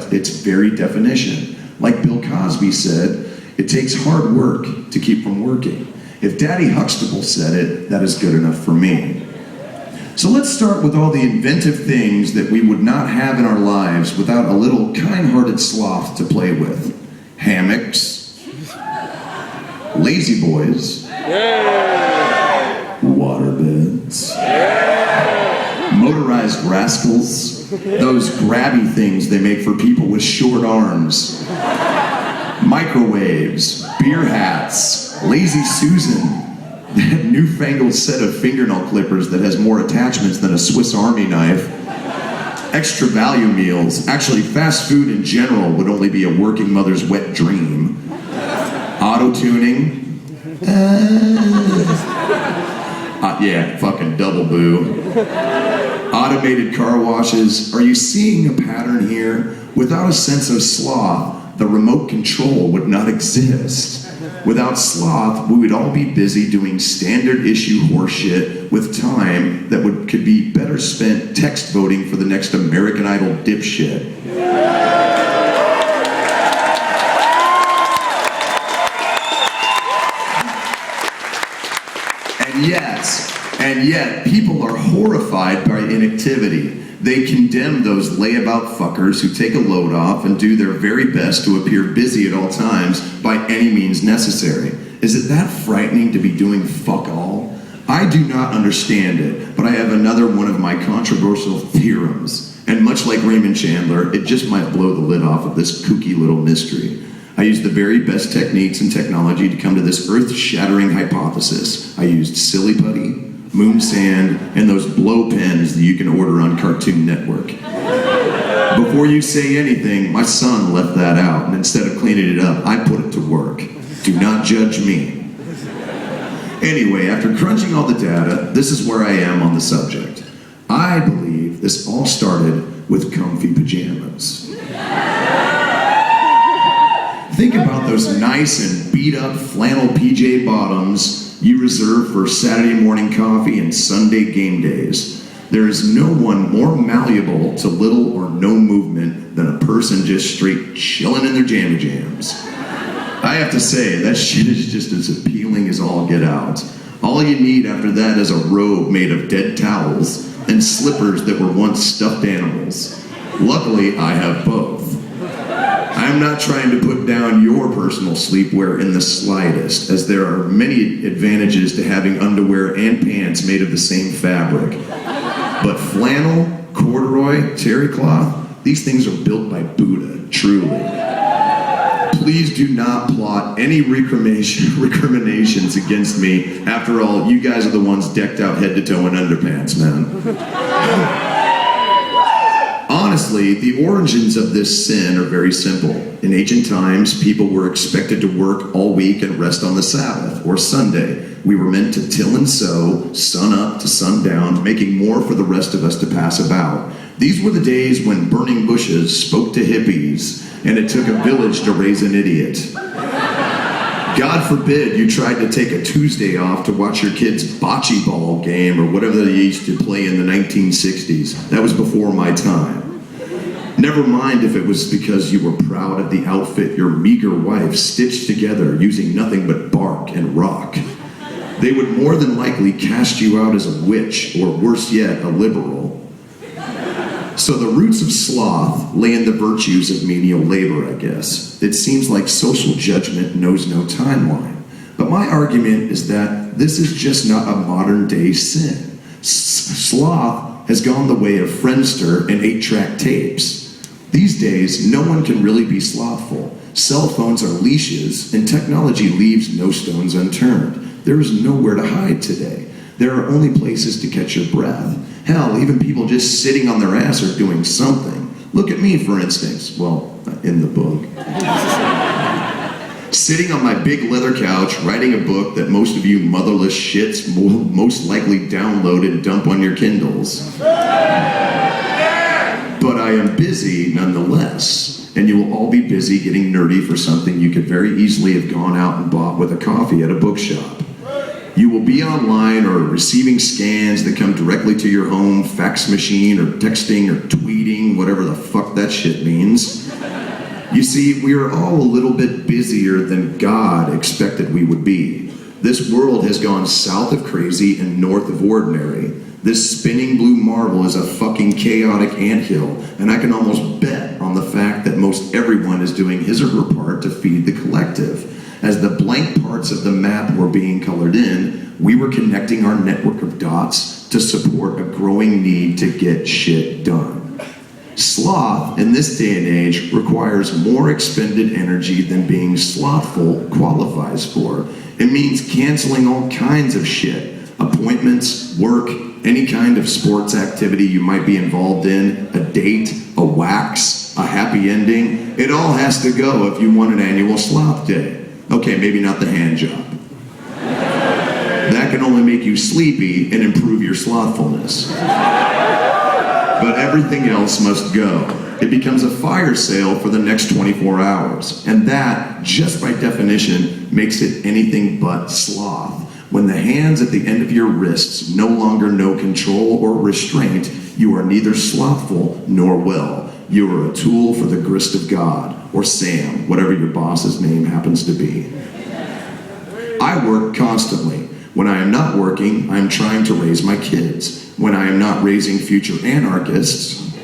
reflect its very definition. Like Bill Cosby said, it takes hard work to keep from working. If Daddy Huxtable said it, that is good enough for me. So let's start with all the inventive things that we would not have in our lives without a little kind-hearted sloth to play with. Hammocks, lazy boys, waterbeds, motorized rascals, those grabby things they make for people with short arms, microwaves, beer hats, Lazy Susan, that newfangled set of fingernail clippers that has more attachments than a Swiss Army knife, extra value meals. Actually, fast food in general would only be a working mother's wet dream. Auto-tuning. Yeah, fucking double boo. Automated car washes. Are you seeing a pattern here? Without a sense of sloth, the remote control would not exist. Without sloth, we would all be busy doing standard issue horseshit with time that could be better spent text voting for the next American Idol dipshit. And yet, people are horrified by inactivity. They condemn those layabout fuckers who take a load off and do their very best to appear busy at all times by any means necessary. Is it that frightening to be doing fuck all? I do not understand it, but I have another one of my controversial theorems. And much like Raymond Chandler, it just might blow the lid off of this kooky little mystery. I used the very best techniques and technology to come to this earth-shattering hypothesis. I used silly putty, moon sand, and those blow pens that you can order on Cartoon Network. Before you say anything, my son left that out, and instead of cleaning it up, I put it to work. Do not judge me. Anyway, after crunching all the data, this is where I am on the subject. I believe this all started with comfy pajamas. Think about those nice and beat-up flannel PJ bottoms you reserve for Saturday morning coffee and Sunday game days. There is no one more malleable to little or no movement than a person just straight chilling in their jammy jams. I have to say, that shit is just as appealing as all get out. All you need after that is a robe made of dead towels and slippers that were once stuffed animals. Luckily, I have both. I'm not trying to put down your personal sleepwear in the slightest, as there are many advantages to having underwear and pants made of the same fabric. But flannel, corduroy, terry cloth, these things are built by Buddha, truly. Please do not plot any recriminations against me. After all, you guys are the ones decked out head to toe in underpants, man. Honestly, the origins of this sin are very simple. In ancient times, people were expected to work all week and rest on the Sabbath, or Sunday. We were meant to till and sow, sun up to sundown, making more for the rest of us to pass about. These were the days when burning bushes spoke to hippies, and it took a village to raise an idiot. God forbid you tried to take a Tuesday off to watch your kid's bocce ball game or whatever they used to play in the 1960s. That was before my time. Never mind if it was because you were proud of the outfit your meager wife stitched together using nothing but bark and rock. They would more than likely cast you out as a witch, or worse yet, a liberal. So the roots of sloth lay in the virtues of menial labor, I guess. It seems like social judgment knows no timeline. But my argument is that this is just not a modern day sin. Sloth has gone the way of Friendster and 8-track tapes. These days, no one can really be slothful. Cell phones are leashes, and technology leaves no stones unturned. There is nowhere to hide today. There are only places to catch your breath. Hell, even people just sitting on their ass are doing something. Look at me, for instance. Well, in the book. Sitting on my big leather couch, writing a book that most of you motherless shits will most likely download and dump on your Kindles. But I am busy nonetheless, and you will all be busy getting nerdy for something you could very easily have gone out and bought with a coffee at a bookshop. You will be online or receiving scans that come directly to your home, fax machine, or texting, or tweeting, whatever the fuck that shit means. You see, we are all a little bit busier than God expected we would be. This world has gone south of crazy and north of ordinary. This spinning blue marble is a fucking chaotic anthill, and I can almost bet on the fact that most everyone is doing his or her part to feed the collective. As the blank parts of the map were being colored in, we were connecting our network of dots to support a growing need to get shit done. Sloth, in this day and age, requires more expended energy than being slothful qualifies for. It means canceling all kinds of shit. Appointments, work, any kind of sports activity you might be involved in, a date, a wax, a happy ending. It all has to go if you want an annual sloth day. Okay, maybe not the hand job. That can only make you sleepy and improve your slothfulness. But everything else must go. It becomes a fire sale for the next 24 hours. And that, just by definition, makes it anything but sloth. When the hands at the end of your wrists no longer know control or restraint, you are neither slothful nor well. You are a tool for the grist of God, or Sam, whatever your boss's name happens to be. I work constantly. When I am not working, I am trying to raise my kids. When I am not raising future anarchists,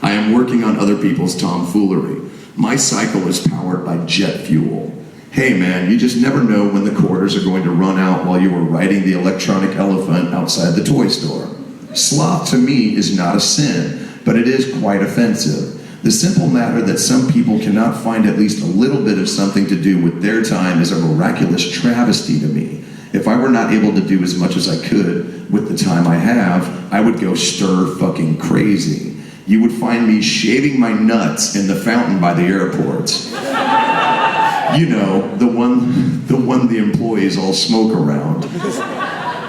I am working on other people's tomfoolery. My cycle is powered by jet fuel. Hey man, you just never know when the quarters are going to run out while you are riding the electronic elephant outside the toy store. Sloth to me is not a sin, but it is quite offensive. The simple matter that some people cannot find at least a little bit of something to do with their time is a miraculous travesty to me. If I were not able to do as much as I could with the time I have, I would go stir fucking crazy. You would find me shaving my nuts in the fountain by the airports. You know, the one the employees all smoke around.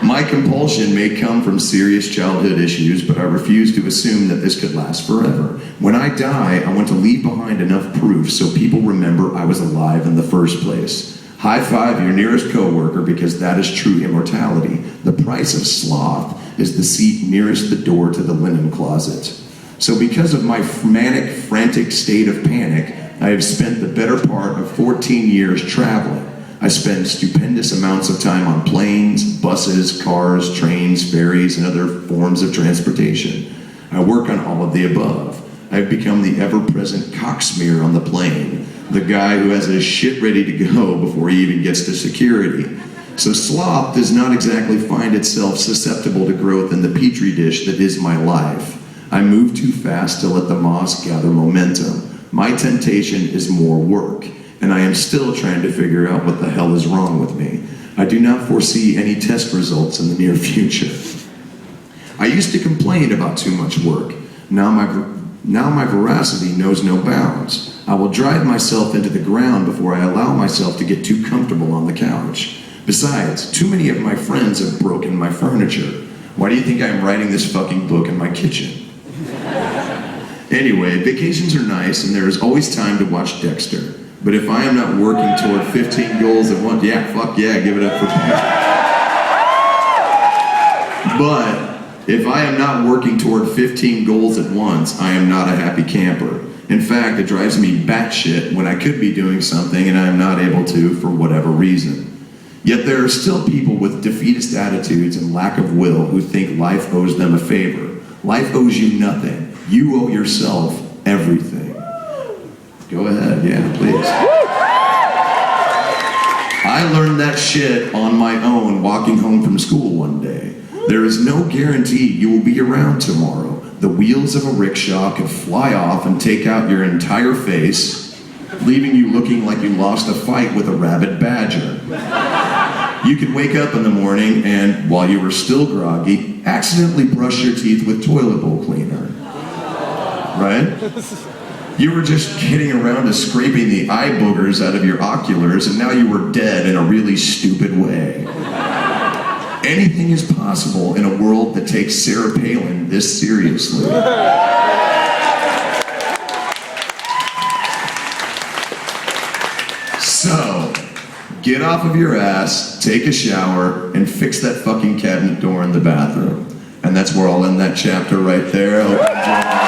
My compulsion may come from serious childhood issues, but I refuse to assume that this could last forever. When I die, I want to leave behind enough proof so people remember I was alive in the first place. High five your nearest coworker, because that is true immortality. The price of sloth is the seat nearest the door to the linen closet. So because of my manic, frantic state of panic, I have spent the better part of 14 years traveling. I spend stupendous amounts of time on planes, buses, cars, trains, ferries, and other forms of transportation. I work on all of the above. I've become the ever-present cocksmear on the plane, the guy who has his shit ready to go before he even gets to security. So sloth does not exactly find itself susceptible to growth in the petri dish that is my life. I move too fast to let the moss gather momentum. My temptation is more work, and I am still trying to figure out what the hell is wrong with me. I do not foresee any test results in the near future. I used to complain about too much work. Now my veracity knows no bounds. I will drive myself into the ground before I allow myself to get too comfortable on the couch. Besides, too many of my friends have broken my furniture. Why do you think I am writing this fucking book in my kitchen? Anyway, vacations are nice, and there is always time to watch Dexter. But if I am not working toward 15 goals at once, yeah, fuck yeah, give it up for me. But if I am not working toward 15 goals at once, I am not a happy camper. In fact, it drives me batshit when I could be doing something and I am not able to for whatever reason. Yet there are still people with defeatist attitudes and lack of will who think life owes them a favor. Life owes you nothing. You owe yourself everything. Go ahead, yeah, please. I learned that shit on my own walking home from school one day. There is no guarantee you will be around tomorrow. The wheels of a rickshaw could fly off and take out your entire face, leaving you looking like you lost a fight with a rabid badger. You could wake up in the morning and, while you were still groggy, accidentally brush your teeth with toilet bowl cleaner. Right? You were just getting around to scraping the eye boogers out of your oculars, and now you were dead in a really stupid way. Anything is possible in a world that takes Sarah Palin this seriously. So, get off of your ass, take a shower, and fix that fucking cabinet door in the bathroom. And that's where I'll end that chapter right there.